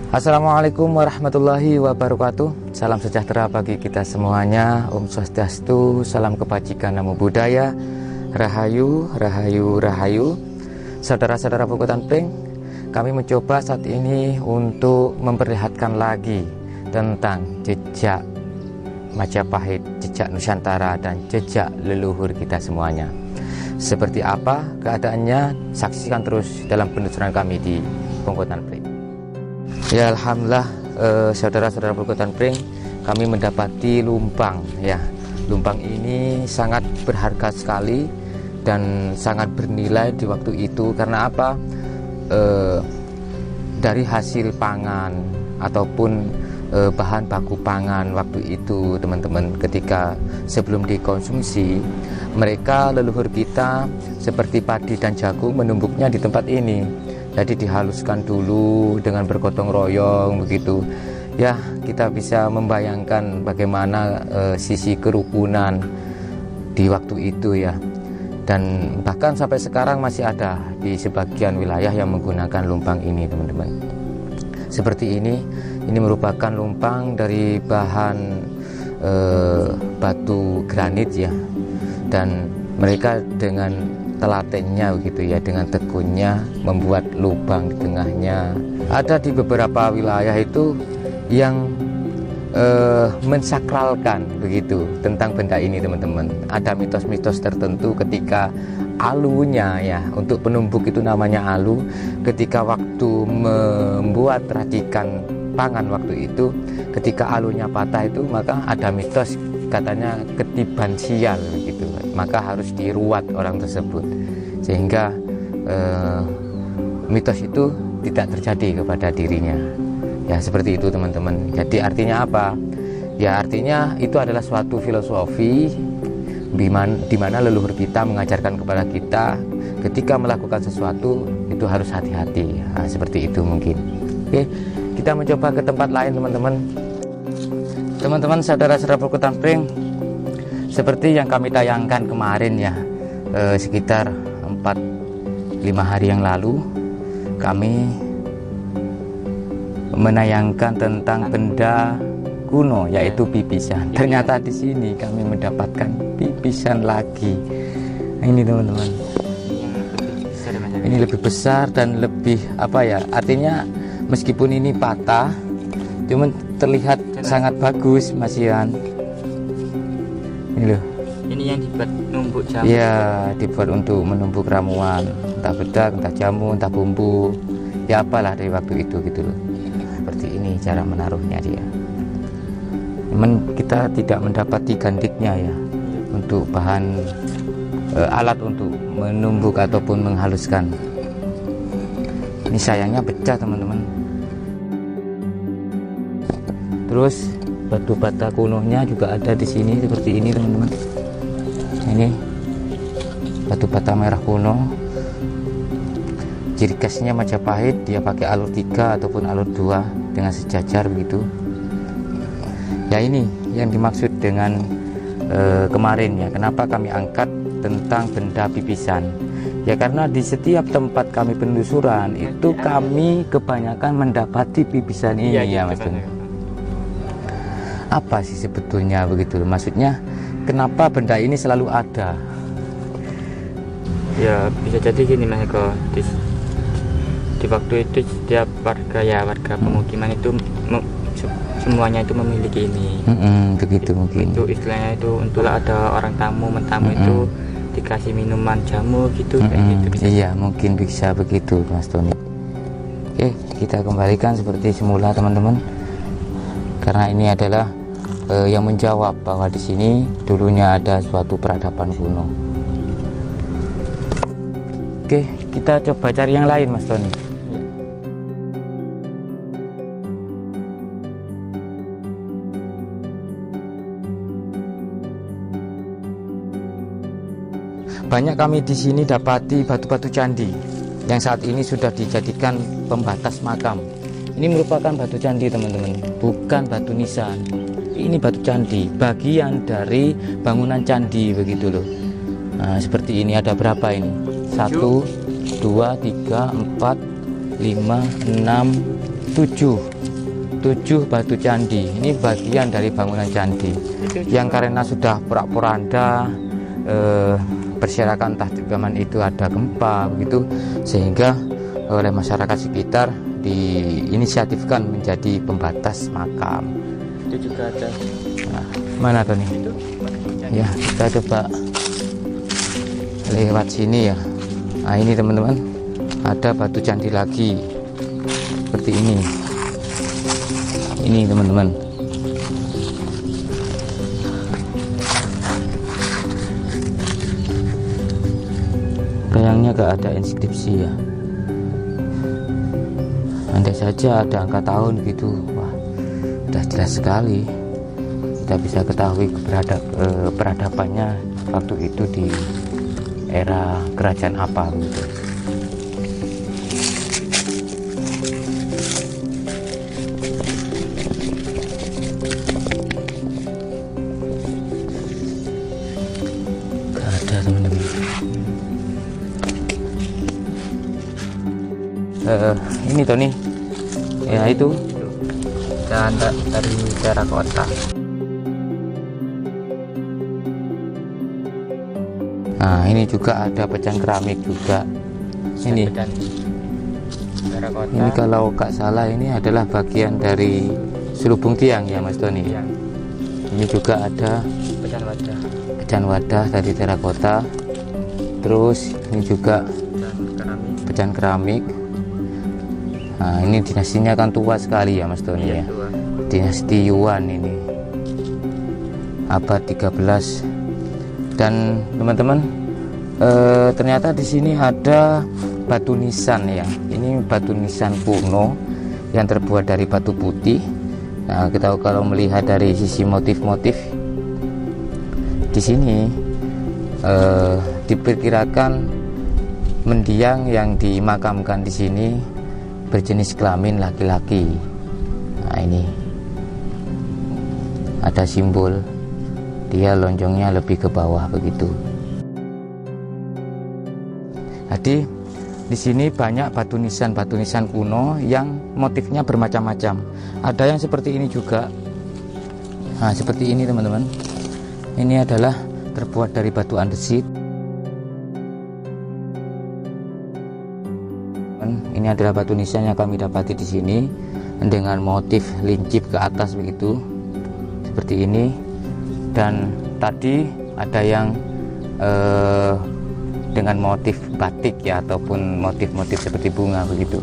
Assalamualaikum warahmatullahi wabarakatuh. Salam sejahtera bagi kita semuanya. Om Swastiastu, salam kebajikan, namo buddhaya, rahayu, rahayu, rahayu. Saudara-saudara buku Tanpring, kami mencoba saat ini untuk memperlihatkan lagi tentang jejak Majapahit, jejak Nusantara, dan jejak leluhur kita semuanya. Seperti apa keadaannya? Saksikan terus dalam penelusuran kami di Buku Tanpring. Ya, alhamdulillah, saudara-saudara buku Tanpring, kami mendapati lumpang. Ya, lumpang ini sangat berharga sekali dan sangat bernilai di waktu itu. Karena apa? Dari hasil pangan ataupun bahan baku pangan waktu itu, teman-teman, ketika sebelum dikonsumsi, mereka leluhur kita seperti padi dan jagung menumbuknya di tempat ini. Jadi dihaluskan dulu dengan bergotong royong begitu. Ya, kita bisa membayangkan bagaimana sisi kerukunan di waktu itu ya. Dan bahkan sampai sekarang masih ada di sebagian wilayah yang menggunakan lumpang ini, teman-teman. Seperti ini merupakan lumpang dari bahan batu granit ya. Dan mereka dengan telatennya begitu ya, dengan tekunnya membuat lubang di tengahnya. Ada di beberapa wilayah itu yang mensakralkan begitu tentang benda ini, teman-teman. Ada mitos-mitos tertentu ketika alunya ya, untuk penumbuk itu namanya alu. Ketika waktu membuat racikan pangan waktu itu, ketika alunya patah itu, maka ada mitos katanya ketiban sial begitu, maka harus diruat orang tersebut sehingga mitos itu tidak terjadi kepada dirinya ya. Seperti itu, teman-teman. Jadi artinya apa ya? Artinya itu adalah suatu filosofi di mana leluhur kita mengajarkan kepada kita ketika melakukan sesuatu itu harus hati-hati. Nah, seperti itu mungkin. Oke, kita mencoba ke tempat lain, teman-teman, saudara-saudara buku Tanpring. Seperti yang kami tayangkan kemarin ya, sekitar 4-5 hari yang lalu kami menayangkan tentang benda kuno, yaitu pipisan. Ternyata di sini kami mendapatkan pipisan lagi. Nah, ini, teman-teman, ini lebih besar dan lebih apa ya, artinya meskipun ini patah, cuman terlihat sangat bagus, masihan. Ini loh. Ini yang dibuat numbuk jamu. Iya, dibuat untuk menumbuk ramuan, entah bedak, entah jamu, entah bumbu, ya apalah dari waktu itu gitu loh. Seperti ini cara menaruhnya dia. Namun kita tidak mendapati gandiknya ya, untuk bahan alat untuk menumbuk ataupun menghaluskan. Ini sayangnya pecah, teman-teman. Terus batu bata kunonya juga ada di sini seperti ini, teman-teman. Ini batu bata merah kuno. Ciri khasnya Majapahit, dia pakai alur 3 ataupun alur 2 dengan sejajar begitu. Ya, ini yang dimaksud dengan kemarin ya. Kenapa kami angkat tentang benda pipisan? Ya karena di setiap tempat kami penelusuran itu kami kebanyakan mendapati pipisan ini ya, Mas. Apa sih sebetulnya begitu? Maksudnya kenapa benda ini selalu ada? Ya bisa jadi gini, Mas Eko. Di waktu itu setiap warga pemukiman itu semuanya itu memiliki ini. Begitu mungkin. Itu istilahnya itu untuk ada orang tamu mentamu itu dikasih minuman jamu gitu, kayak gitu. Iya, mungkin bisa begitu, Mas Tony. Oke, kita kembalikan seperti semula, teman-teman. Karena ini adalah yang menjawab bahwa di sini dulunya ada suatu peradaban kuno. Oke, kita coba cari yang lain, Mas Tony. Banyak kami di sini dapati batu-batu candi yang saat ini sudah dijadikan pembatas makam. Ini merupakan batu candi, teman-teman, bukan batu nisan. Ini batu candi, bagian dari bangunan candi begitu loh. Nah, seperti ini. Ada berapa ini? 1, 2, 3, 4, 5, 6, 7 batu candi. Ini bagian dari bangunan candi yang karena sudah porak-poranda, berserakan entah zaman itu ada gempa begitu, sehingga oleh masyarakat sekitar diinisiatifkan menjadi pembatas makam. Itu juga ada. Nah, mana tuh nih? Itu Ya, kita coba lewat sini ya. Nah, ini teman-teman, ada batu candi lagi seperti ini. Ini teman-teman. Kayaknya gak ada inskripsi ya. Andai saja ada angka tahun gitu, wah, udah jelas sekali. Kita bisa ketahui peradabannya waktu itu di era kerajaan apa gitu. Gak ada teman-teman. Ini Tony ya, itu dan dari terakota. Nah, ini juga ada pecahan keramik juga. Ini terakota. Ini kalau gak salah ini adalah bagian dari selubung tiang ya Mas Tony. Iya. Ini juga ada pecahan wadah dari terakota. Terus ini juga pecahan keramik. Nah, ini dinastinya kan tua sekali ya Mas Tony ya. Tua. Dinasti Yuan ini. Abad 13. Dan teman-teman, ternyata di sini ada batu nisan ya. Ini batu nisan kuno yang terbuat dari batu putih. Nah, kita kalau melihat dari sisi motif-motif di sini, diperkirakan mendiang yang dimakamkan di sini berjenis kelamin laki-laki. Nah, ini ada simbol dia lonjongnya lebih ke bawah begitu. Jadi di sini banyak batu nisan kuno yang motifnya bermacam-macam. Ada yang seperti ini juga. Nah, seperti ini teman-teman. Ini adalah terbuat dari batu andesit. Ini adalah batu nisan yang kami dapati di sini dengan motif lincip ke atas begitu, seperti ini. Dan tadi ada yang dengan motif batik ya, ataupun motif-motif seperti bunga begitu.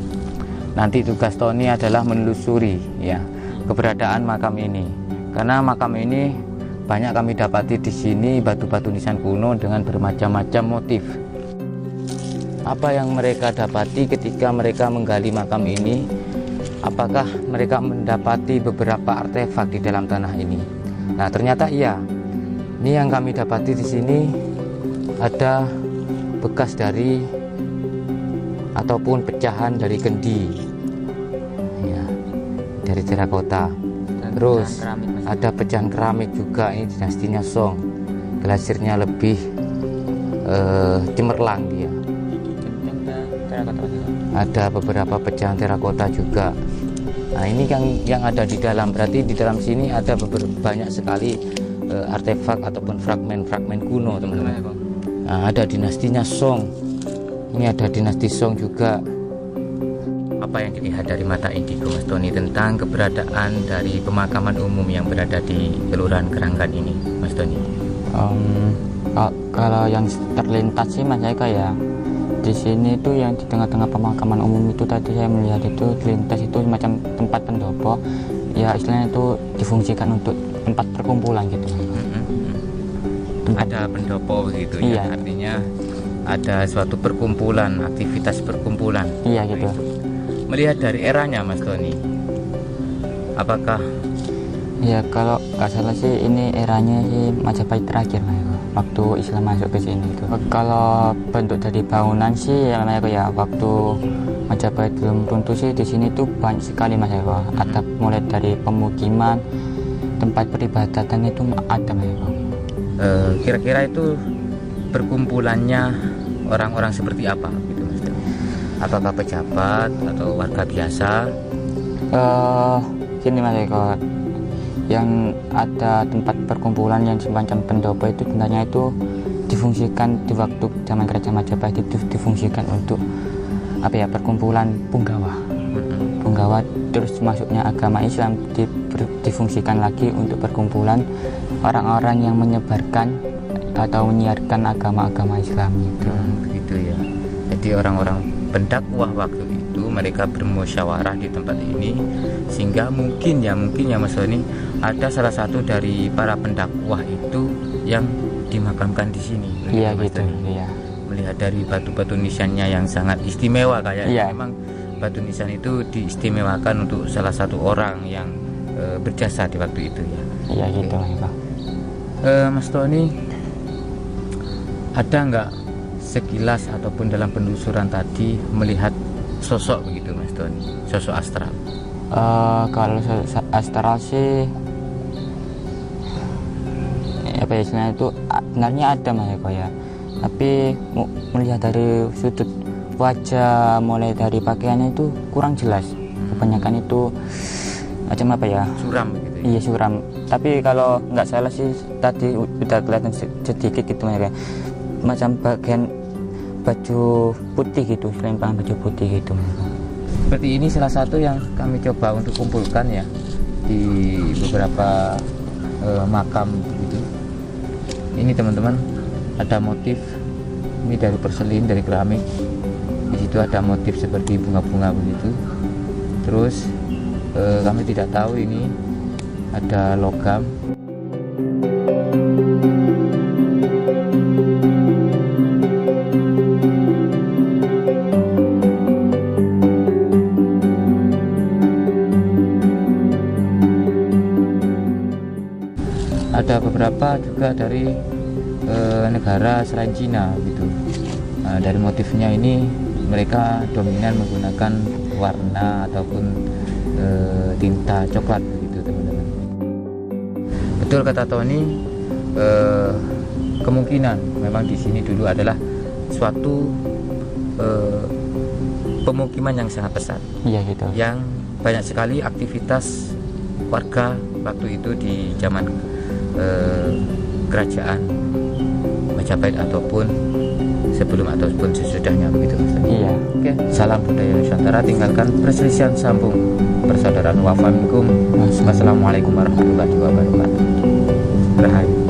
Nanti tugas Tony adalah menelusuri ya keberadaan makam ini, karena makam ini banyak kami dapati di sini batu-batu nisan kuno dengan bermacam-macam motif. Apa yang mereka dapati ketika mereka menggali makam ini? Apakah mereka mendapati beberapa artefak di dalam tanah ini? Nah, ternyata iya. Ini yang kami dapati di sini ada bekas dari ataupun pecahan dari kendi. Ya, dari terakota. Terus ada pecahan keramik juga, ini dinastinya Song. Glasirnya lebih cemerlang dia. Ada beberapa pecahan terakota juga. Nah, ini yang ada di dalam, berarti di dalam sini ada banyak sekali artefak ataupun fragmen-fragmen kuno teman-teman. Nah, ada dinastinya Song. Ini ada dinasti Song juga. Apa yang dilihat dari mata indigo Mas Tony tentang keberadaan dari pemakaman umum yang berada di Kelurahan Keranggan ini Mas Tony? Kalau yang terlintas sih Mas Eka ya, di sini itu yang di tengah-tengah pemakaman umum itu tadi saya melihat itu terlintas itu semacam tempat pendopo ya, istilahnya itu difungsikan untuk tempat perkumpulan gitu. Ada pendopo begitu iya. Ya, artinya ada suatu perkumpulan, aktivitas perkumpulan. Iya gitu. Melihat dari eranya Mas Tony, apakah Ya kalau nggak salah sih ini eranya sih Majapahit terakhir Mas Eko, waktu Islam masuk ke sini itu. Kalau bentuk dari bangunan sih ya Mas Eko ya, waktu Majapahit belum runtuh sih di sini tuh banyak sekali Mas Eko. Atap mulai dari pemukiman, tempat peribadatan itu ada Mas Eko. kira-kira itu perkumpulannya orang-orang seperti apa gitu Mas Tony? Apakah pejabat atau warga biasa? Gini Mas Eko, yang ada tempat perkumpulan yang semacam pendopo itu sebenarnya itu difungsikan di waktu zaman kerajaan Majapahit itu difungsikan untuk apa ya, perkumpulan punggawa, terus masuknya agama Islam difungsikan lagi untuk perkumpulan orang-orang yang menyebarkan atau menyiarkan agama-agama Islam itu. Begitu ya. Jadi orang-orang pendakwah waktu itu mereka bermusyawarah di tempat ini, sehingga mungkin ya Mas Doni, ada salah satu dari para pendakwah itu yang dimakamkan di sini. Iya Mas gitu. Doni. Iya. Melihat dari batu-batu nisannya yang sangat istimewa kayaknya. Iya. Memang batu nisan itu diistimewakan untuk salah satu orang yang berjasa di waktu itu ya. Iya gitu Mas Eko. Mas Doni, ada nggak sekilas ataupun dalam penelusuran tadi melihat sosok begitu Mas Doni, sosok astral? Kalau astral sih apa ya, istilahnya itu sebenarnya ada Mas Eko ya, tapi melihat dari sudut wajah mulai dari pakaiannya itu kurang jelas. Kebanyakan itu macam apa ya, Suram begitu ya? Iya suram. Tapi kalau nggak salah sih tadi udah kelihatan sedikit gitu Mas, macam bagian baju putih gitu, selimpangan baju putih gitu. Seperti ini salah satu yang kami coba untuk kumpulkan ya di beberapa makam gitu. Ini teman-teman, ada motif ini dari porselin, dari keramik. Di situ ada motif seperti bunga-bunga begitu. Terus kami tidak tahu ini ada logam. Ada beberapa juga dari negara selain Cina gitu. Nah, dari motifnya ini mereka dominan menggunakan warna ataupun tinta coklat begitu teman-teman. Betul kata Tony, kemungkinan memang di sini dulu adalah suatu pemukiman yang sangat besar. Iya gitu. Yang banyak sekali aktivitas warga waktu itu di zaman kerajaan Majapahit ataupun sebelum ataupun sesudahnya begitu Mas. Iya. Oke, salam budaya Nusantara, tinggalkan perselisihan, sambung persaudaraan. Wassalamualaikum warahmatullahi wabarakatuh. Rahayu.